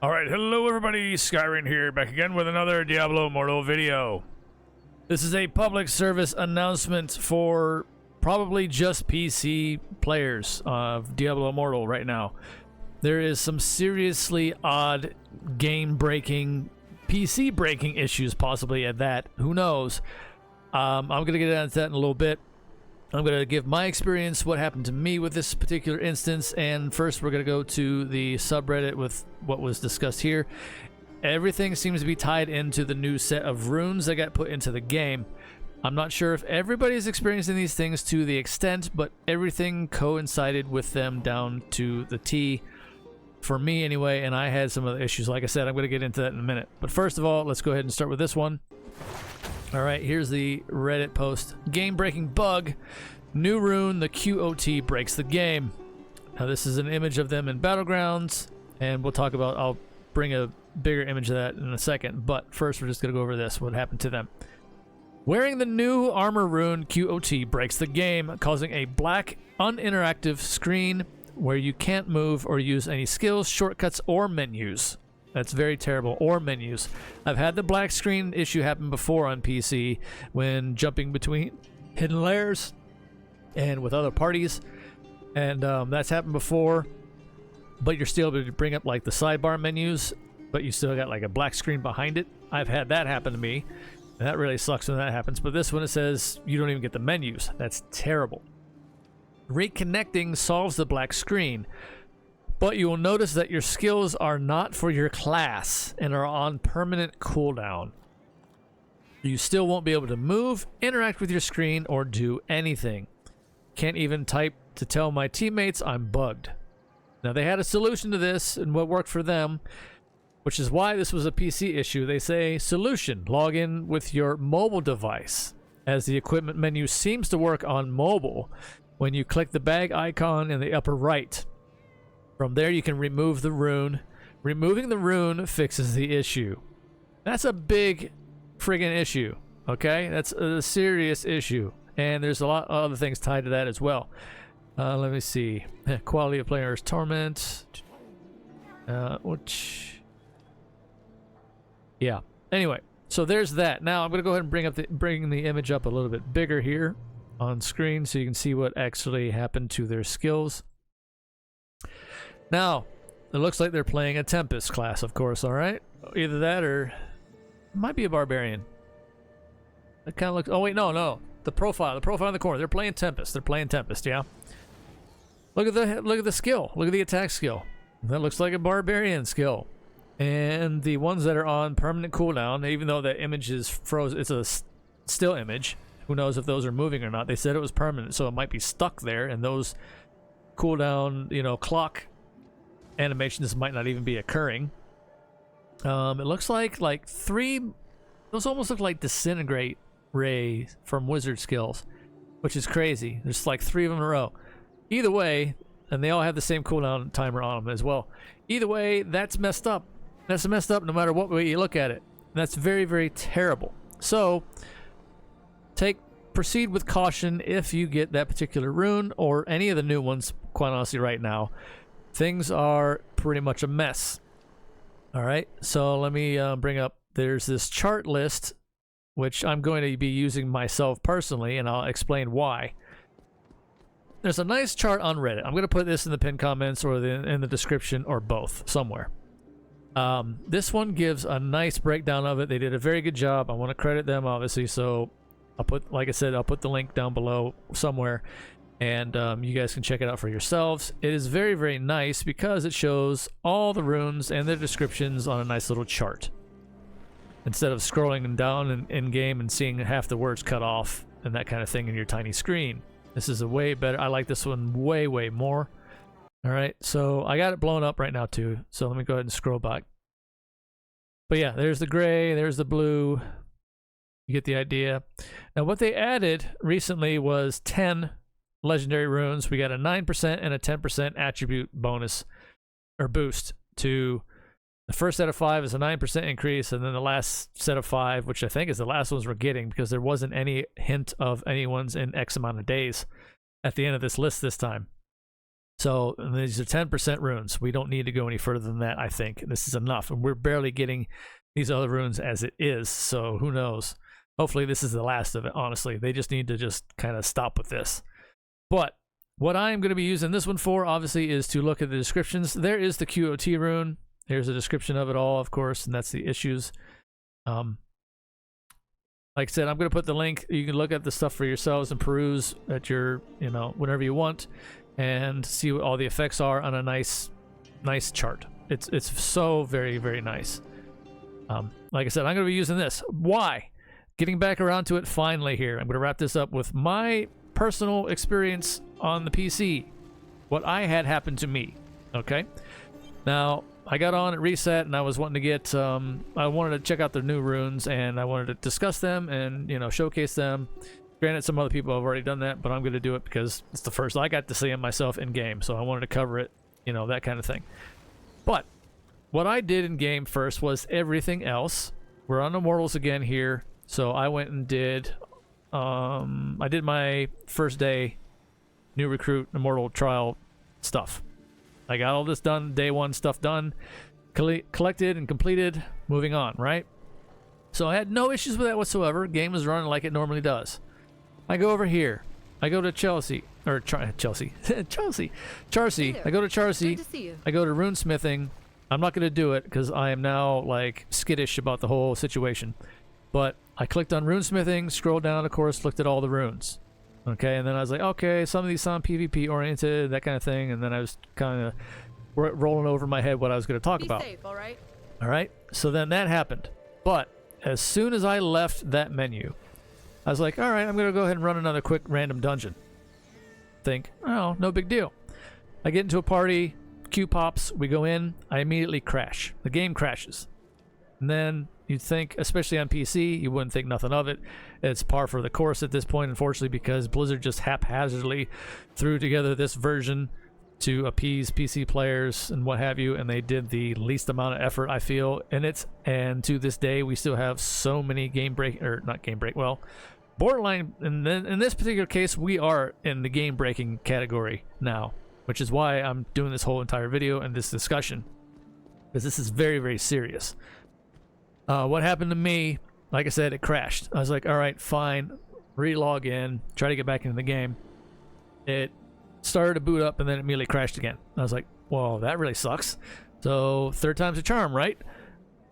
Alright, hello everybody, Skyrim here, back again with another Diablo Immortal video. This is a public service announcement for probably just PC players of Diablo Immortal right now. There is some seriously odd game-breaking, PC-breaking issues possibly at that, who knows. I'm going to get into that in a little bit. I'm going to give my experience, what happened to me with this particular instance, and first we're going to go to the subreddit with what was discussed here. Everything seems to be tied into the new set of runes that got put into the game. I'm not sure if everybody's experiencing these things to the extent, but everything coincided with them down to the T. For me anyway, and I had some of the issues. Like I said, I'm going to get into that in a minute. But first of all, let's go ahead and start with this one. Alright, here's the Reddit post. Game-breaking bug. New rune, the QOT breaks the game. Now this is an image of them in Battlegrounds, and we'll talk about, I'll bring a bigger image of that in a second, but first we're just going to go over this, what happened to them. Wearing the new armor rune, QOT breaks the game, causing a black, uninteractive screen where you can't move or use any skills, shortcuts, or menus. That's very terrible. Or menus. I've had the black screen issue happen before on PC when jumping between hidden layers and with other parties, and that's happened before, but you're still able to bring up like the sidebar menus, but you still got like a black screen behind it. I've had that happen to me, and that really sucks when that happens. But this one, it says you don't even get the menus. That's terrible. Reconnecting solves the black screen, but you will notice that your skills are not for your class and are on permanent cooldown. You still won't be able to move, interact with your screen, or do anything. Can't even type to tell my teammates I'm bugged. Now they had a solution to this and what worked for them, which is why this was a PC issue. They say, solution, log in with your mobile device, as the equipment menu seems to work on mobile when you click the bag icon in the upper right. From there, you can remove the rune. Removing the rune fixes the issue. That's a big friggin' issue, okay? That's a serious issue. And there's a lot of other things tied to that as well. Let me see. Quality of players torment. Yeah. Anyway, so there's that. Now I'm going to go ahead and bring the image up a little bit bigger here on screen so you can see what actually happened to their skills. Now, it looks like they're playing a Tempest class, of course, alright? Either that or it might be a Barbarian. It kind of looks... Oh, wait, no. The profile in the corner. They're playing Tempest. Yeah? Look at the skill. Look at the attack skill. That looks like a Barbarian skill. And the ones that are on permanent cooldown, even though the image is frozen, it's a still image. Who knows if those are moving or not. They said it was permanent, so it might be stuck there, and those cooldown, clock animations might not even be occurring. It looks like three, those almost look like disintegrate ray from wizard skills, which is crazy. There's like 3 of them in a row. Either way, and they all have the same cooldown timer on them as well. Either way, that's messed up. That's messed up no matter what way you look at it. That's very, very terrible. So proceed with caution if you get that particular rune or any of the new ones. Quite honestly, right now things are pretty much a mess. All right, so let me bring up, there's this chart list which I'm going to be using myself personally, and I'll explain why. There's a nice chart on Reddit. I'm going to put this in the pinned comments or in the description or both somewhere. This one gives a nice breakdown of it. They did a very good job. I want to credit them, obviously, so I'll put, like I said, I'll put the link down below somewhere, and you guys can check it out for yourselves. It is very, very nice because it shows all the runes and their descriptions on a nice little chart, instead of scrolling down in game and seeing half the words cut off and that kind of thing in your tiny screen. This is a way better. I like this one way, way more. All right, so I got it blown up right now too, so let me go ahead and scroll back. But yeah, there's the gray, there's the blue. You get the idea. Now what they added recently was 10 legendary runes. We got a 9% and a 10% attribute bonus or boost to the first set of 5 is a 9% increase, and then the last set of 5, which I think is the last ones we're getting because there wasn't any hint of anyone's in X amount of days at the end of this list this time. So these are 10% runes. We don't need to go any further than that, I think. This is enough. And we're barely getting these other runes as it is. So who knows? Hopefully this is the last of it, honestly. They just need to just kind of stop with this. But what I'm going to be using this one for, obviously, is to look at the descriptions. There is the QOT rune. There's a description of it all, of course, and that's the issues. Like I said, I'm going to put the link. You can look at the stuff for yourselves and peruse at your, whenever you want, and see what all the effects are on a nice chart. It's so very, very nice. Like I said, I'm going to be using this. Why? Getting back around to it finally here. I'm going to wrap this up with my personal experience on the PC. What I had happen to me. Okay? Now, I got on at reset and I was wanting to get, I wanted to check out the new runes and I wanted to discuss them and, showcase them. Granted, some other people have already done that, but I'm going to do it because it's the first I got to see them myself in game. So I wanted to cover it, that kind of thing. But what I did in game first was everything else. We're on Immortals again here. So I went and did, I did my first day new recruit Immortal trial stuff. I got all this done, day one stuff done, collected and completed, moving on, right? So I had no issues with that whatsoever. Game was running like it normally does. I go over here. I go to Charcy. I go to Charcy. I go to runesmithing. I'm not going to do it because I am now like skittish about the whole situation. But I clicked on runesmithing, scrolled down, of course, looked at all the runes. Okay, and then I was like, okay, some of these sound PvP oriented, that kind of thing. And then I was kind of rolling over my head what I was going to talk about. Safe, all right? All right, so then that happened. But as soon as I left that menu, I was like, all right, I'm going to go ahead and run another quick random dungeon. Think, oh, no big deal. I get into a party, queue pops, we go in, I immediately crash. The game crashes. And then you'd think, especially on PC, you wouldn't think nothing of it. It's par for the course at this point, unfortunately, because Blizzard just haphazardly threw together this version to appease PC players and what have you, and they did the least amount of effort, I feel, in it. And to this day, we still have so many borderline, and then in this particular case, we are in the game-breaking category now, which is why I'm doing this whole entire video and this discussion, because this is very, very serious. What happened to me, like I said, it crashed. I was like, all right, fine, re-log in, try to get back into the game. It started to boot up and then it immediately crashed again. I was like, well, that really sucks. So third time's a charm, right?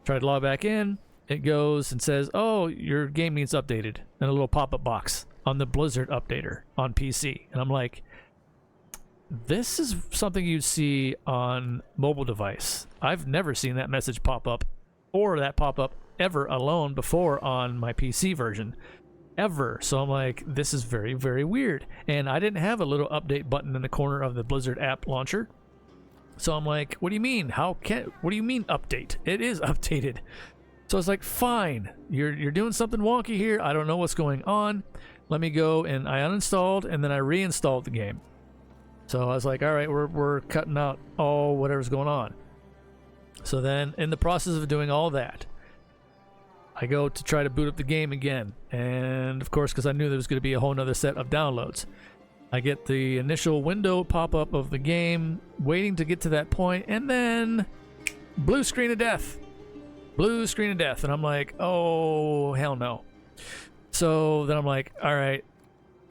Try to log back in. It goes and says, oh, your game needs updated, and a little pop-up box on the Blizzard updater on PC. And I'm like, this is something you'd see on mobile device. I've never seen that message pop up or that pop up ever alone before on my PC version. Ever. So I'm like, this is very, very weird. And I didn't have a little update button in the corner of the Blizzard app launcher. So I'm like, what do you mean? What do you mean update? It is updated. So I was like, fine, you're doing something wonky here. I don't know what's going on. Let me go, and I uninstalled and then I reinstalled the game. So I was like, all right, we're cutting out all whatever's going on. So then in the process of doing all that, I go to try to boot up the game again. And of course, because I knew there was going to be a whole nother set of downloads, I get the initial window pop-up of the game, waiting to get to that point, and then blue screen of death. Blue screen of death. And I'm like, oh, hell no. So then I'm like, all right.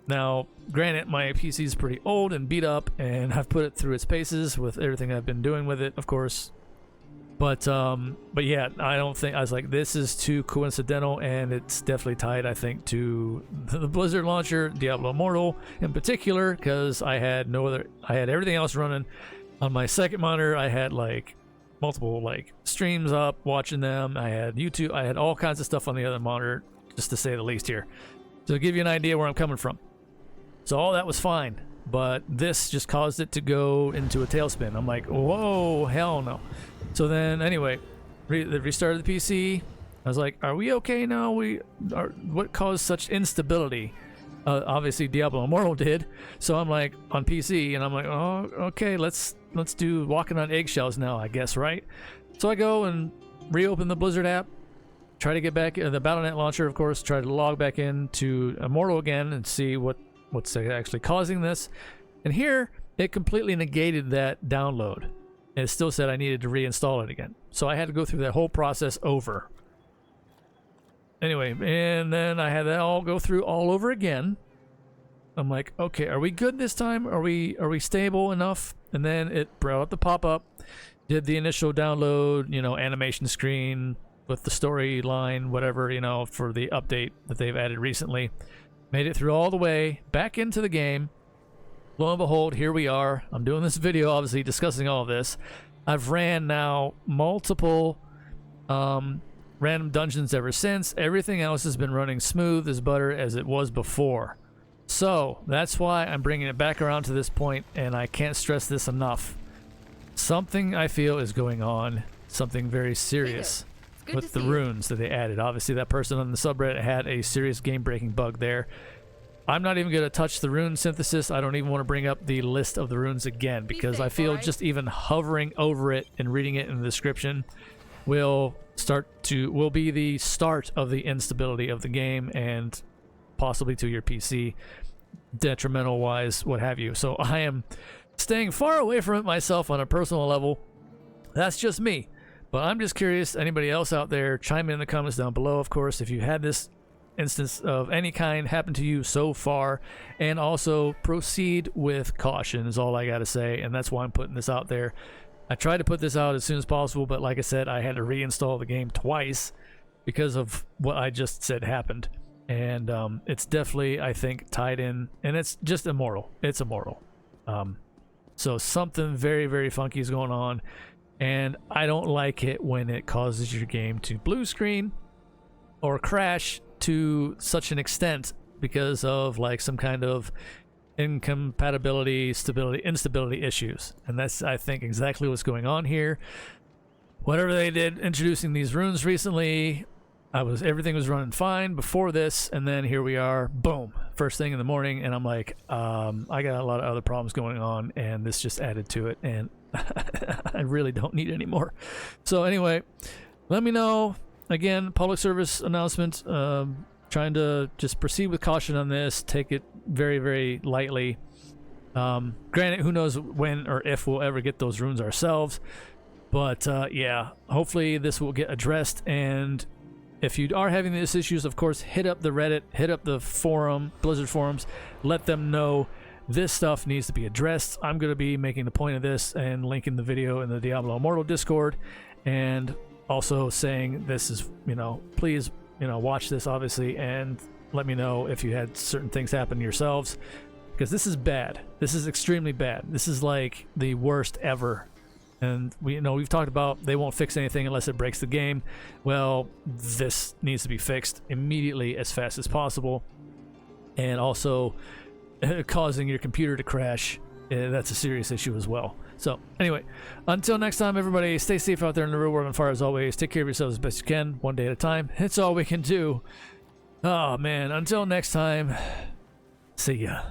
Now, granted, my PC is pretty old and beat up, and I've put it through its paces with everything I've been doing with it, of course. But yeah, I don't think, I was like, this is too coincidental, and it's definitely tied, I think, to the Blizzard launcher, Diablo Immortal in particular, because I had everything else running on my second monitor. I had like multiple like streams up, watching them. I had YouTube, I had all kinds of stuff on the other monitor, just to say the least here. So to give you an idea where I'm coming from. So all that was fine, but this just caused it to go into a tailspin. I'm like, whoa, hell no. So then, anyway, restarted the PC. I was like, are we okay now? What caused such instability? Obviously, Diablo Immortal did. So I'm like, on PC, and I'm like, oh, okay, let's do walking on eggshells now, I guess, right? So I go and reopen the Blizzard app, try to get back, the Battle.net launcher, of course, try to log back into Immortal again and see what's actually causing this. And here, it completely negated that download. And it still said I needed to reinstall it again. So I had to go through that whole process over. Anyway, and then I had that all go through all over again. I'm like, okay, are we good this time? Are we stable enough? And then it brought up the pop-up, did the initial download, you know, animation screen with the storyline, whatever, you know, for the update that they've added recently. Made it through all the way, back into the game. Lo and behold, here we are. I'm doing this video, obviously, discussing all of this. I've ran now multiple random dungeons ever since. Everything else has been running smooth as butter as it was before. So, that's why I'm bringing it back around to this point, and I can't stress this enough. Something I feel is going on, something very serious with the runes that they added. Obviously, that person on the subreddit had a serious game-breaking bug there. I'm not even going to touch the rune synthesis. I don't even want to bring up the list of the runes again, because I feel just even hovering over it and reading it in the description will be the start of the instability of the game, and possibly to your PC, detrimental wise, what have you. So I am staying far away from it myself on a personal level. That's just me, but I'm just curious. Anybody else out there, chime in the comments down below, of course, if you had this instance of any kind happen to you so far, and also proceed with caution is all I gotta say, and that's why I'm putting this out there. I tried to put this out as soon as possible, but like I said, I had to reinstall the game twice because of what I just said happened. And it's definitely, I think, tied in, and it's just Immortal. It's Immortal. So something very, very funky is going on, and I don't like it when it causes your game to blue screen or crash to such an extent because of like some kind of incompatibility, instability issues. And that's, I think, exactly what's going on here. Whatever they did introducing these runes recently, everything was running fine before this, and then here we are, boom, first thing in the morning, and I'm like, I got a lot of other problems going on, and this just added to it, and I really don't need it anymore. So anyway, let me know. Again, public service announcement, trying to just proceed with caution on this, take it very, very lightly. Granted, who knows when or if we'll ever get those runes ourselves, but yeah, hopefully this will get addressed. And if you are having these issues, of course, hit up the Reddit, hit up the forum, Blizzard forums, let them know this stuff needs to be addressed. I'm going to be making the point of this and linking the video in the Diablo Immortal Discord, and also saying this is, you know, please, you know, watch this obviously, and let me know if you had certain things happen yourselves, because this is bad. This is extremely bad. This is like the worst ever. And we've talked about they won't fix anything unless it breaks the game. Well, this needs to be fixed immediately, as fast as possible. And also causing your computer to crash, that's a serious issue as well. So anyway, until next time, everybody, stay safe out there in the real world, and far as always, take care of yourselves as best you can, one day at a time. It's all we can do. Oh man, until next time, see ya.